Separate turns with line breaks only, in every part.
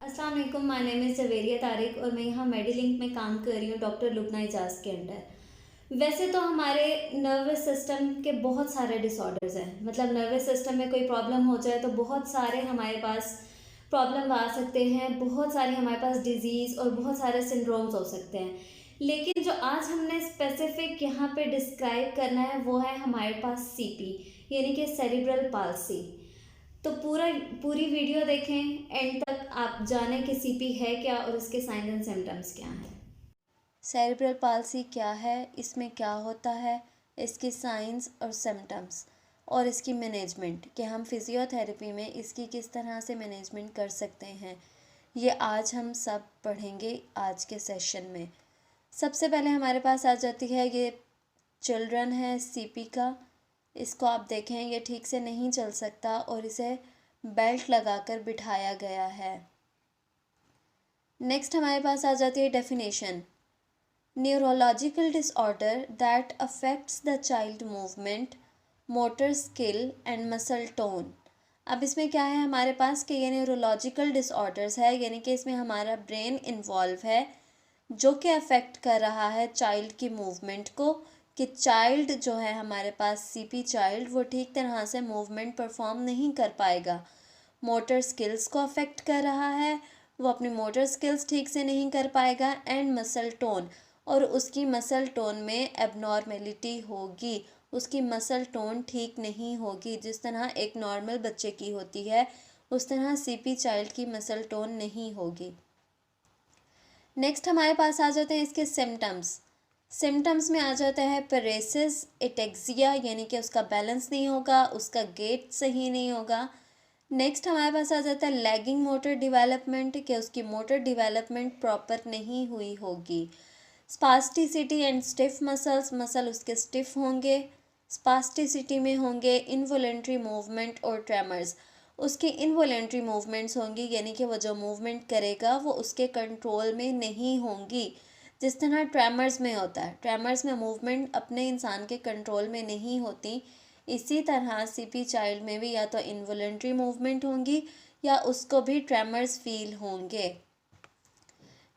अस्सलाम वालेकुम, my name is ज़वेरिया Tariq और मैं यहाँ मेडिलिंक में काम कर रही हूँ डॉक्टर लुबना इजाज़ के अंडर। वैसे तो हमारे नर्वस सिस्टम के बहुत सारे डिसऑर्डर्स हैं, मतलब नर्वस सिस्टम में कोई प्रॉब्लम हो जाए तो बहुत सारे हमारे पास प्रॉब्लम आ सकते हैं, बहुत सारे हमारे पास डिजीज़ और बहुत सारे सिंड्रोम्स हो सकते हैं। लेकिन जो आज हमने स्पेसिफिक यहाँ पे डिस्क्राइब करना है वो है हमारे पास सीपी, यानी कि सेरिब्रल पाल्सी। तो पूरी वीडियो देखें एंड तक, आप जानें कि सीपी है क्या और इसके साइंस एंड सिम्टम्स क्या हैं।
सेरेब्रल पाल्सी क्या है, इसमें क्या होता है, इसकी साइंस और सिम्टम्स और इसकी मैनेजमेंट, कि हम फिज़ियोथेरेपी में इसकी किस तरह से मैनेजमेंट कर सकते हैं, ये आज हम सब पढ़ेंगे आज के सेशन में। सबसे पहले हमारे पास आ जाती है ये चिल्ड्रन है सीपी का। इसको आप देखें, ये ठीक से नहीं चल सकता और इसे बेल्ट लगाकर बिठाया गया है। नेक्स्ट हमारे पास आ जाती है definition. Neurological disorder that affects the child movement, motor skill and muscle tone। अब इसमें क्या है हमारे पास कि ये न्यूरोलॉजिकल डिसऑर्डर्स है, यानी कि इसमें हमारा ब्रेन इन्वॉल्व है जो कि अफेक्ट कर रहा है चाइल्ड की मूवमेंट को, कि चाइल्ड जो है हमारे पास सीपी चाइल्ड वो ठीक तरह से मूवमेंट परफॉर्म नहीं कर पाएगा। मोटर स्किल्स को अफेक्ट कर रहा है, वो अपनी मोटर स्किल्स ठीक से नहीं कर पाएगा, एंड मसल टोन, और उसकी मसल टोन में एबनॉर्मेलिटी होगी, उसकी मसल टोन ठीक नहीं होगी। जिस तरह एक नॉर्मल बच्चे की होती है उस तरह सीपी चाइल्ड की मसल टोन नहीं होगी। नेक्स्ट हमारे पास आ जाते हैं इसके सिम्टम्स। सिम्टम्स में आ जाता है पेरेसिस, एटेक्सिया, यानी कि उसका बैलेंस नहीं होगा, उसका गेट सही नहीं होगा। नेक्स्ट हमारे पास आ जाता है लैगिंग मोटर डेवलपमेंट, कि उसकी मोटर डेवलपमेंट प्रॉपर नहीं हुई होगी। Spasticity and stiff muscles, muscle उसके स्टिफ होंगे, स्पास्टिसिटी में होंगे इनवॉलेंट्री मूवमेंट और ट्रेमर्स, उसकी इनवॉलेंट्री मूवमेंट्स होंगी, यानी कि वो जो मूवमेंट करेगा वो उसके कंट्रोल में नहीं होंगी। जिस तरह ट्रेमर्स में होता है, ट्रेमर्स में मूवमेंट अपने इंसान के कंट्रोल में नहीं होती, इसी तरह सीपी चाइल्ड में भी या तो इनवॉलेंट्री मूवमेंट होंगी या उसको भी ट्रेमर्स फील होंगे।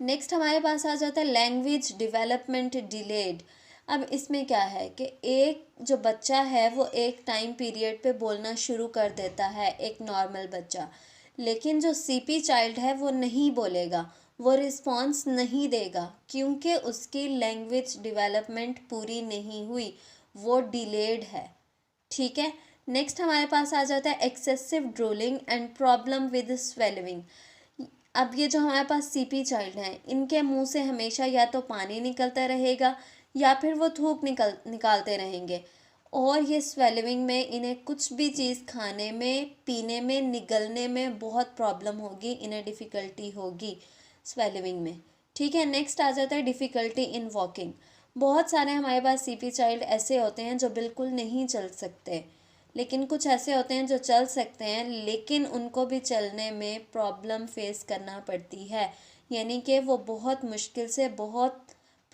नेक्स्ट हमारे पास आ जाता है लैंग्वेज डेवलपमेंट डिलेड। अब इसमें क्या है कि एक जो बच्चा है वो एक टाइम पीरियड पे बोलना शुरू कर देता है, एक नॉर्मल बच्चा, लेकिन जो सीपी चाइल्ड है वो नहीं बोलेगा, वो रिस्पॉन्स नहीं देगा, क्योंकि उसकी लैंग्वेज डेवलपमेंट पूरी नहीं हुई, वो डिलेड है। ठीक है। नेक्स्ट हमारे पास आ जाता है excessive drooling and problem with swelling. अब ये जो हमारे पास सीपी चाइल्ड हैं, इनके मुंह से हमेशा या तो पानी निकलता रहेगा या फिर वो थूक निकालते रहेंगे, और ये स्वेलिंग में इन्हें कुछ भी चीज़ खाने में, पीने में, निगलने में बहुत प्रॉब्लम होगी, इन्हें डिफ़िकल्टी होगी स्वेलिंग में। ठीक है। नेक्स्ट आ जाता है डिफ़िकल्टी इन वॉकिंग। बहुत सारे हमारे पास सीपी चाइल्ड ऐसे होते हैं जो बिल्कुल नहीं चल सकते, लेकिन कुछ ऐसे होते हैं जो चल सकते हैं, लेकिन उनको भी चलने में प्रॉब्लम फेस करना पड़ती है, यानी कि वो बहुत मुश्किल से, बहुत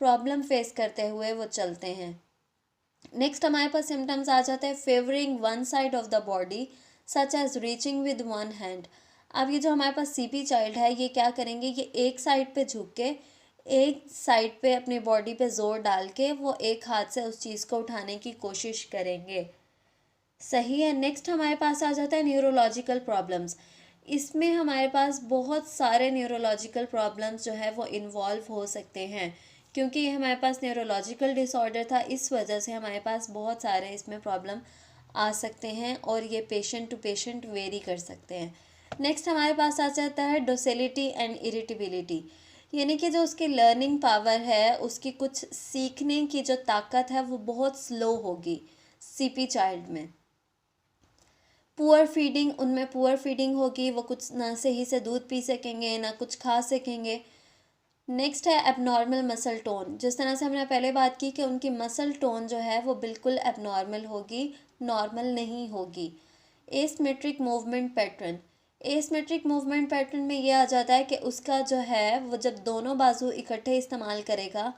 प्रॉब्लम फेस करते हुए वो चलते हैं। नेक्स्ट हमारे पास सिम्टम्स आ जाते हैं favouring one side of the body, such as reaching with one hand. अब ये जो हमारे पास सीपी चाइल्ड है ये क्या करेंगे, ये एक साइड पे झुक के, एक साइड पे अपनी बॉडी पे जोर डाल के वो एक हाथ से उस चीज़ को उठाने की कोशिश करेंगे। सही है। नेक्स्ट हमारे पास आ जाता है न्यूरोलॉजिकल प्रॉब्लम्स। इसमें हमारे पास बहुत सारे न्यूरोलॉजिकल प्रॉब्लम्स जो है वो इन्वॉल्व हो सकते हैं, क्योंकि ये हमारे पास न्यूरोलॉजिकल डिसऑर्डर था, इस वजह से हमारे पास बहुत सारे इसमें प्रॉब्लम आ सकते हैं और ये पेशेंट टू पेशेंट वेरी कर सकते हैं। नेक्स्ट हमारे पास आ जाता है डोसेलिटी एंड इरिटेबिलिटी, यानी कि जो उसकी लर्निंग पावर है, उसकी कुछ सीखने की जो ताकत है वो बहुत स्लो होगी सीपी चाइल्ड में। पुअर फीडिंग, उनमें पुअर फीडिंग होगी, वो कुछ ना सही से दूध पी सकेंगे ना कुछ खा सकेंगे। नेक्स्ट है एबनॉर्मल मसल टोन। जिस तरह से हमने पहले बात की कि उनकी मसल टोन जो है वो बिल्कुल एबनॉर्मल होगी, नॉर्मल नहीं होगी। Asymmetric movement pattern, asymmetric movement pattern में ये आ जाता है कि उसका जो है वो जब दोनों बाजू इकट्ठे इस्तेमाल करेगा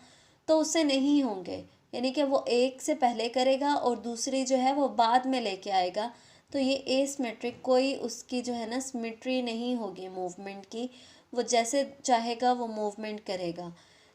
तो उससे नहीं होंगे, यानी कि वो एक से पहले करेगा और दूसरी जो है वो बाद में लेके आएगा, तो ये एसिमेट्रिक, कोई उसकी जो है ना सिमेट्री नहीं होगी मूवमेंट की, वो जैसे चाहेगा वो मूवमेंट करेगा।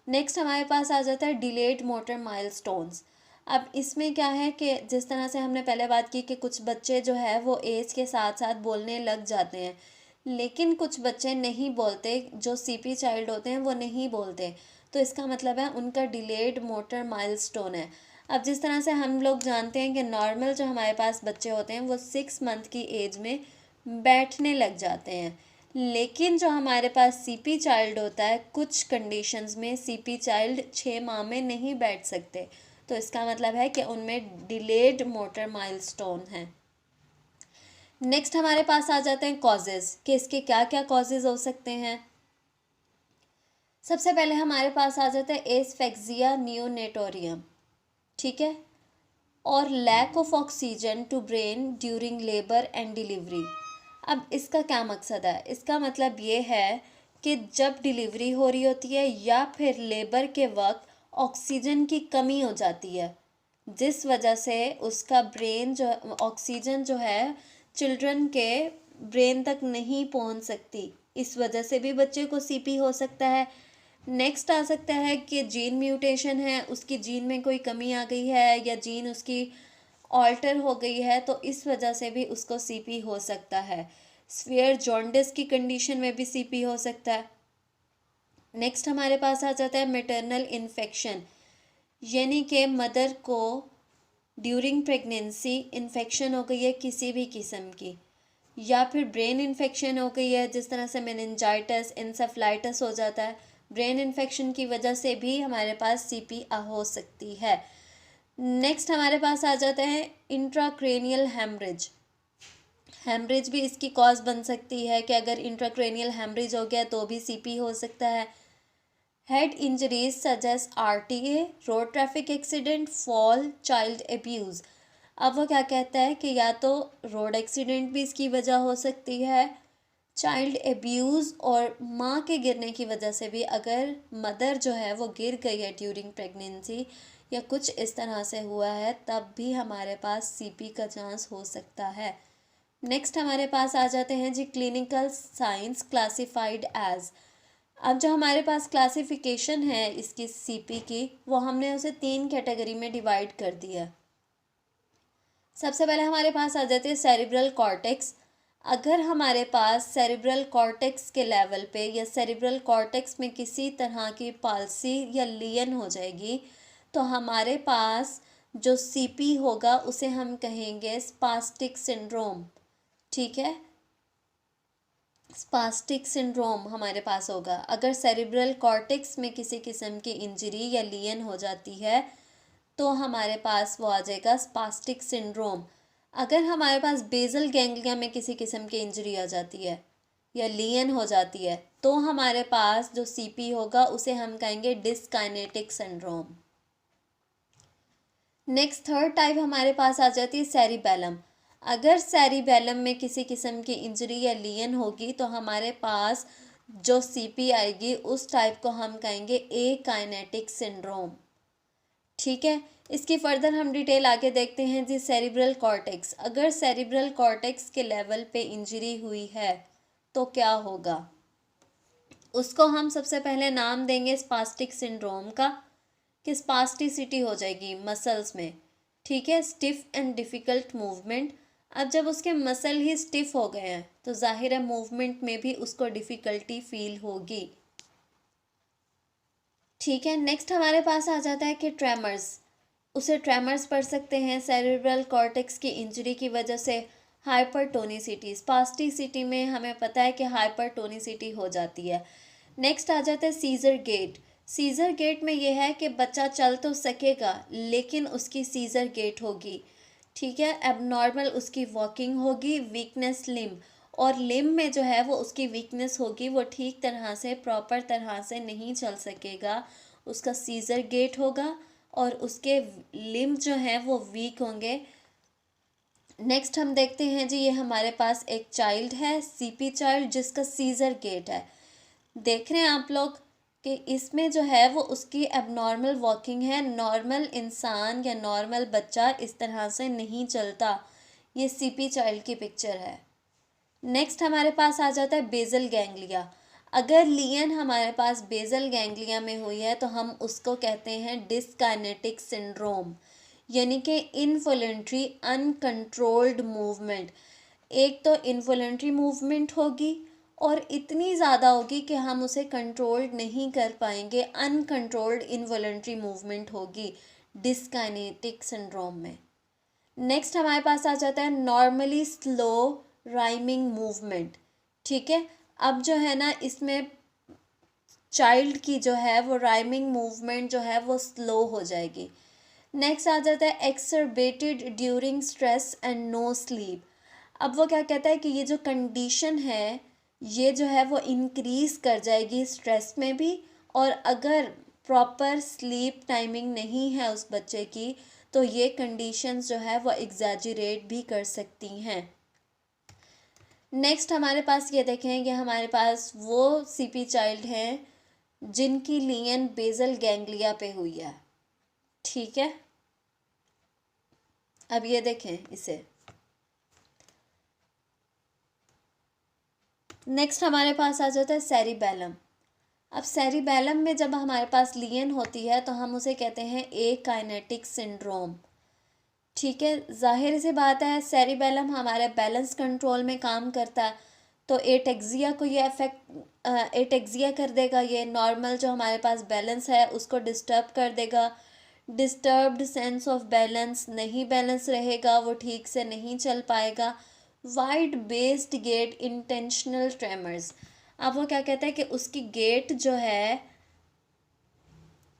नेक्स्ट हमारे पास आ जाता है डिलेड मोटर माइलस्टोन्स। अब इसमें क्या है कि जिस तरह से हमने पहले बात की कि कुछ बच्चे जो है वो एज के साथ साथ बोलने लग जाते हैं, लेकिन कुछ बच्चे नहीं बोलते, जो सीपी चाइल्ड होते हैं वो नहीं बोलते, तो इसका मतलब है उनका डिलेड मोटर माइलस्टोन है। अब जिस तरह से हम लोग जानते हैं कि नॉर्मल जो हमारे पास बच्चे होते हैं वो 6 मंथ की एज में बैठने लग जाते हैं, लेकिन जो हमारे पास सीपी चाइल्ड होता है कुछ कंडीशंस में सीपी चाइल्ड 6 माह में नहीं बैठ सकते, तो इसका मतलब है कि उनमें डिलेड मोटर माइलस्टोन है। नेक्स्ट हमारे पास आ जाते हैं कॉजेज़, कि इसके क्या क्या कॉजेज़ हो सकते हैं। सबसे पहले हमारे पास आ जाता है एस्फेक्सिया नियोनेटोरियम, ठीक है, और lack of oxygen to brain during labour and delivery. अब इसका क्या मकसद है? इसका मतलब ये है कि जब डिलीवरी हो रही होती है या फिर लेबर के वक्त ऑक्सीजन की कमी हो जाती है, जिस वजह से उसका ब्रेन जो ऑक्सीजन जो है चिल्ड्रन के ब्रेन तक नहीं पहुंच सकती, इस वजह से भी बच्चे को सीपी हो सकता है। नेक्स्ट आ सकता है कि जीन म्यूटेशन है, उसकी जीन में कोई कमी आ गई है या जीन उसकी ऑल्टर हो गई है, तो इस वजह से भी उसको सीपी हो सकता है। स्फीयर जॉन्डिस की कंडीशन में भी सीपी हो सकता है। नेक्स्ट हमारे पास आ जाता है मेटरनल इन्फेक्शन, यानी कि मदर को ड्यूरिंग प्रेगनेंसी इन्फेक्शन हो गई है किसी भी किस्म की, या फिर ब्रेन इन्फेक्शन हो गई है, जिस तरह से मेनिंजाइटिस इंसेफ्लाइटिस हो जाता है, ब्रेन इन्फेक्शन की वजह से भी हमारे पास सीपी हो सकती है। नेक्स्ट हमारे पास आ जाता है इंट्राक्रेनियल हेमरेज। हेमरेज भी इसकी कॉज बन सकती है कि अगर इंट्राक्रेनियल हेमरेज हो गया तो भी सीपी हो सकता है। Head injuries such as RTA, road traffic accident, fall, child abuse. अब वो क्या कहता है कि या तो रोड एक्सीडेंट भी इसकी वजह हो सकती है, चाइल्ड एब्यूज़ और माँ के गिरने की वजह से भी, अगर मदर जो है वो गिर गई है ड्यूरिंग प्रेगनेंसी या कुछ इस तरह से हुआ है, तब भी हमारे पास सीपी का चांस हो सकता है। नेक्स्ट हमारे पास आ जाते हैं जी क्लिनिकल साइंस क्लासिफाइड एज। अब जो हमारे पास क्लासिफिकेशन है इसकी सीपी की, वो हमने उसे 3 कैटेगरी में डिवाइड कर दिया। सबसे पहले हमारे पास आ जाते हैं सेरिब्रल कॉर्टेक्स। अगर हमारे पास सेरिब्रल कॉर्टेक्स के लेवल पे या सेरिब्रल कॉर्टेक्स में किसी तरह की पाल्सी या लियन हो जाएगी, तो हमारे पास जो सीपी होगा उसे हम कहेंगे स्पास्टिक सिंड्रोम, ठीक है, स्पास्टिक सिंड्रोम हमारे पास होगा। अगर सेरिब्रल कॉर्टेक्स में किसी किस्म की इंजरी या लियन हो जाती है तो हमारे पास वो आ जाएगा स्पास्टिक सिंड्रोम। अगर हमारे पास बेसल गैंग्लिया में किसी किस्म की इंजरी आ जाती है या लियन हो जाती है, तो हमारे पास जो सीपी होगा उसे हम कहेंगे डिस्काइनेटिक सिंड्रोम। नेक्स्ट थर्ड टाइप हमारे पास आ जाती है सेरिबेलम। अगर सेरिबेलम में किसी किस्म की इंजरी या लियन होगी तो हमारे पास जो सीपी आएगी उस टाइप को हम कहेंगे एकाइनेटिक सिंड्रोम, ठीक है। इसकी फर्दर हम डिटेल आगे देखते हैं जी। सेरिब्रल कॉर्टेक्स, अगर सेरिब्रल कॉर्टेक्स के लेवल पे इंजरी हुई है तो क्या होगा, उसको हम सबसे पहले नाम देंगे स्पास्टिक सिंड्रोम का, कि स्पास्टिसिटी हो जाएगी मसल्स में, ठीक है, स्टिफ एंड डिफ़िकल्ट मूवमेंट। अब जब उसके मसल ही स्टिफ हो गए हैं तो जाहिर है मूवमेंट में भी उसको डिफ़िकल्टी फील होगी, ठीक है। नेक्स्ट हमारे पास आ जाता है कि ट्रेमर्स, उसे ट्रेमर्स पढ़ सकते हैं सेरिब्रल कॉर्टेक्स की इंजरी की वजह से। हाइपरटोनिसिटी, स्पास्टिसिटी में हमें पता है कि हाइपरटोनिसिटी हो जाती है। नेक्स्ट आ जाता है सीजर गेट। सीजर गेट में यह है कि बच्चा चल तो सकेगा लेकिन उसकी सीजर गेट होगी, ठीक है, एबनॉर्मल उसकी वॉकिंग होगी, वीकनेस लिम्ब, और लिम्ब में जो है वो उसकी वीकनेस होगी, वो ठीक तरह से प्रॉपर तरह से नहीं चल सकेगा, उसका सीजर गेट होगा और उसके लिम्ब जो हैं वो वीक होंगे। नेक्स्ट हम देखते हैं जी, ये हमारे पास एक चाइल्ड है सीपी चाइल्ड जिसका सीजर गेट है। देख रहे हैं आप लोग कि इसमें जो है वो उसकी एबनॉर्मल वॉकिंग है, नॉर्मल इंसान या नॉर्मल बच्चा इस तरह से नहीं चलता, ये सीपी चाइल्ड की पिक्चर है। नेक्स्ट हमारे पास आ जाता है बेसल गैंग्लिया। अगर लियन हमारे पास बेसल गैंग्लिया में हुई है तो हम उसको कहते हैं डिस्काइनेटिक सिंड्रोम, यानी कि इनवॉलंटरी अनकंट्रोल्ड मूवमेंट। एक तो इनवॉलंटरी मूवमेंट होगी और इतनी ज़्यादा होगी कि हम उसे कंट्रोल नहीं कर पाएंगे, अनकंट्रोल्ड इनवॉलंटरी मूवमेंट होगी डिस्काइनेटिक सिंड्रोम में। नेक्स्ट हमारे पास आ जाता है नॉर्मली स्लो राइमिंग मूवमेंट। ठीक है, अब जो है ना इसमें चाइल्ड की जो है वो राइमिंग मूवमेंट जो है वो स्लो हो जाएगी। नेक्स्ट आ जाता है exacerbated during stress and no sleep. अब वो क्या कहता है कि ये जो कंडीशन है ये जो है वो इंक्रीज कर जाएगी स्ट्रेस में भी, और अगर प्रॉपर स्लीप टाइमिंग नहीं है उस बच्चे की तो ये कंडीशंस जो है वो एग्जैजरेट भी कर सकती हैं। नेक्स्ट हमारे पास ये देखें कि हमारे पास वो सीपी चाइल्ड हैं जिनकी लियन बेसल गैंग्लिया पे हुई है। ठीक है, अब ये देखें इसे। नेक्स्ट हमारे पास आ जाता है सेरिबेलम। अब सेरिबेलम में जब हमारे पास लियन होती है तो हम उसे कहते हैं एकाइनेटिक सिंड्रोम। ठीक है, जाहिर सी बात है सेरिबेलम हमारे बैलेंस कंट्रोल में काम करता है, तो एटेक्सिया को ये अफेक्ट एटेक्सिया कर देगा। ये नॉर्मल जो हमारे पास बैलेंस है उसको डिस्टर्ब कर देगा। डिस्टर्ब्ड सेंस ऑफ बैलेंस, नहीं बैलेंस रहेगा, वो ठीक से नहीं चल पाएगा। Wide based gait intentional tremors. अब वो क्या कहता है कि उसकी गेट जो है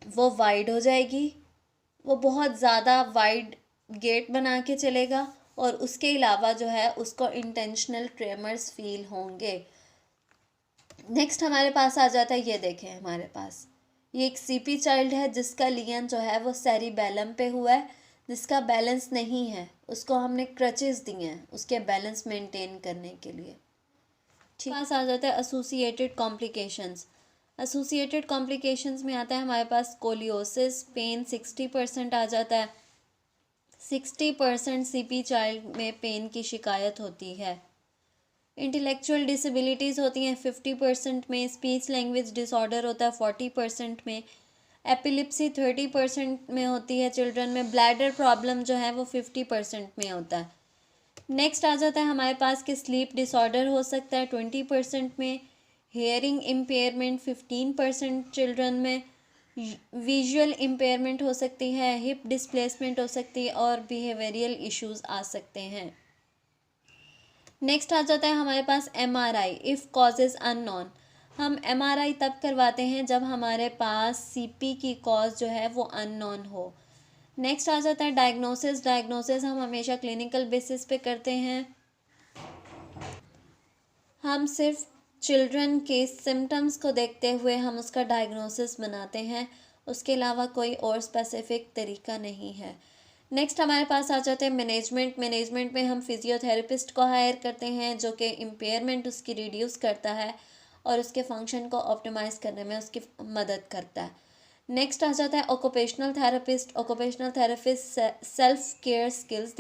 वो वाइड हो जाएगी, वो बहुत ज़्यादा वाइड गेट बना के चलेगा, और उसके अलावा जो है उसको इंटेंशनल ट्रेमर्स फील होंगे। नेक्स्ट हमारे पास आ जाता है, ये देखें हमारे पास ये एक सीपी चाइल्ड है जिसका लियन जो है वो सेरिबेलम पे हुआ है, जिसका बैलेंस नहीं है, उसको हमने क्रचेस दिए हैं उसके बैलेंस मेंटेन करने के लिए। ठीक, पास आ जाता है एसोसिएटेड कॉम्प्लिकेशंस। एसोसिएटेड कॉम्प्लिकेशंस में आता है हमारे पास स्कोलियोसिस, पेन 60% आ जाता है। 60% सीपी चाइल्ड में पेन की शिकायत होती है। इंटेलेक्चुअल डिसेबिलिटीज़ होती हैं 50% में। स्पीच लैंग्वेज डिसऑर्डर होता है 40% में। एपिलिप्सी 30% में होती है चिल्ड्रन में। ब्लैडर प्रॉब्लम जो है वो 50% में होता है। नेक्स्ट आ जाता है हमारे पास कि स्लीप डिसऑर्डर हो सकता है 20% में। हेयरिंग इम्पेयरमेंट 15% चिल्ड्रन में। विजुअल इम्पेयरमेंट हो सकती है, हिप डिस्प्लेसमेंट हो सकती है, और बिहेवियरल इश्यूज आ सकते हैं। नेक्स्ट आ जाता है हमारे पास MRI इफ़ कॉजेज़ अननोन। हम MRI तब करवाते हैं जब हमारे पास CP की कॉज जो है वो अननोन हो। नेक्स्ट आ जाता है डायग्नोसिस। डायग्नोसिस हम हमेशा क्लिनिकल बेसिस पे करते हैं। हम सिर्फ चिल्ड्रन के सिम्टम्स को देखते हुए हम उसका डायग्नोसिस बनाते हैं, उसके अलावा कोई और स्पेसिफिक तरीका नहीं है। नेक्स्ट हमारे पास आ जाते हैं मैनेजमेंट। मैनेजमेंट में हम फिजियोथेरेपिस्ट को हायर करते हैं जो कि इम्पेयरमेंट उसकी रिड्यूस करता है और उसके फंक्शन को ऑप्टिमाइज करने में उसकी मदद करता है। नेक्स्ट आ जाता है occupational therapist. Occupational therapist self care skills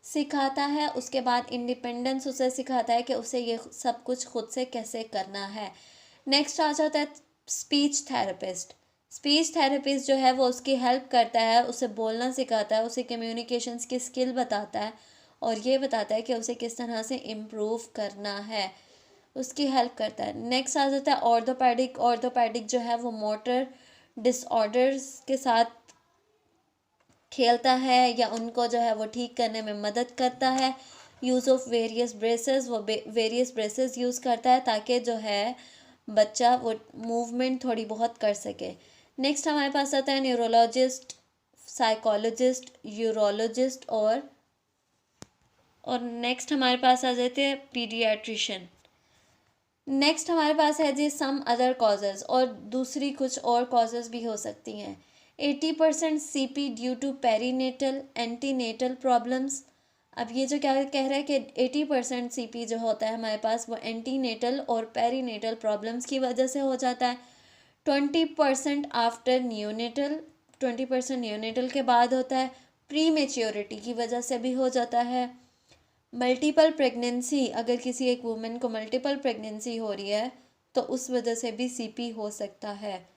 सिखाता है, उसके बाद इंडिपेंडेंस उसे सिखाता है कि उसे ये सब कुछ खुद से कैसे करना है। नेक्स्ट आ जाता है स्पीच थेरेपिस्ट। स्पीच थेरेपिस्ट जो है वो उसकी हेल्प करता है, उसे बोलना सिखाता है, उसे कम्युनिकेशंस की स्किल बताता है और ये बताता है कि उसे किस तरह से इम्प्रूव करना है, उसकी हेल्प करता है। नेक्स्ट आ जाता है ऑर्थोपेडिक। ऑर्थोपेडिक जो है वो मोटर डिसऑर्डर्स के साथ खेलता है या उनको जो है वो ठीक करने में मदद करता है। यूज़ ऑफ वेरियस ब्रेसेस, वो वेरियस ब्रेसेस यूज़ करता है ताकि जो है बच्चा वो मूवमेंट थोड़ी बहुत कर सके। नेक्स्ट हमारे पास आता है न्यूरोलॉजिस्ट, साइकोलॉजिस्ट, यूरोलॉजिस्ट और नेक्स्ट हमारे पास आ जाते हैं पीडियाट्रिशियन। नेक्स्ट हमारे पास है जी सम अदर कॉजेज़, और दूसरी कुछ और कॉजेज़ भी हो सकती हैं। 80% CP due to perinatal antenatal problems. अब ये जो क्या कह रहा है कि 80% CP जो होता है हमारे पास वो एंटीनेटल और पेरीनेटल प्रॉब्लम्स की वजह से हो जाता है। 20% आफ्टर न्यूनेटल, 20% न्यूनेटल के बाद होता है। प्री मेच्योरिटी की वजह से भी हो जाता है। मल्टीपल प्रेगनेंसी, अगर किसी एक वुमेन को मल्टीपल प्रेगनेंसी हो रही है तो उस वजह से भी सीपी हो सकता है।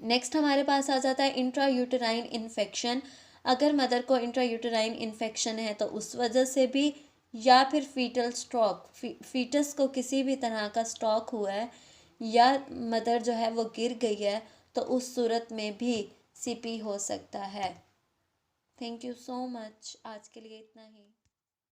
नेक्स्ट हमारे पास आ जाता है इंट्रा यूटेराइन इन्फेक्शन। अगर मदर को इंट्रा यूटेराइन इन्फेक्शन है तो उस वजह से भी, या फिर फीटल स्ट्रोक, फीटस को किसी भी तरह का स्ट्रोक हुआ है या मदर जो है वो गिर गई है तो उस सूरत में भी सीपी हो सकता है। थैंक यू सो मच, आज के लिए इतना ही।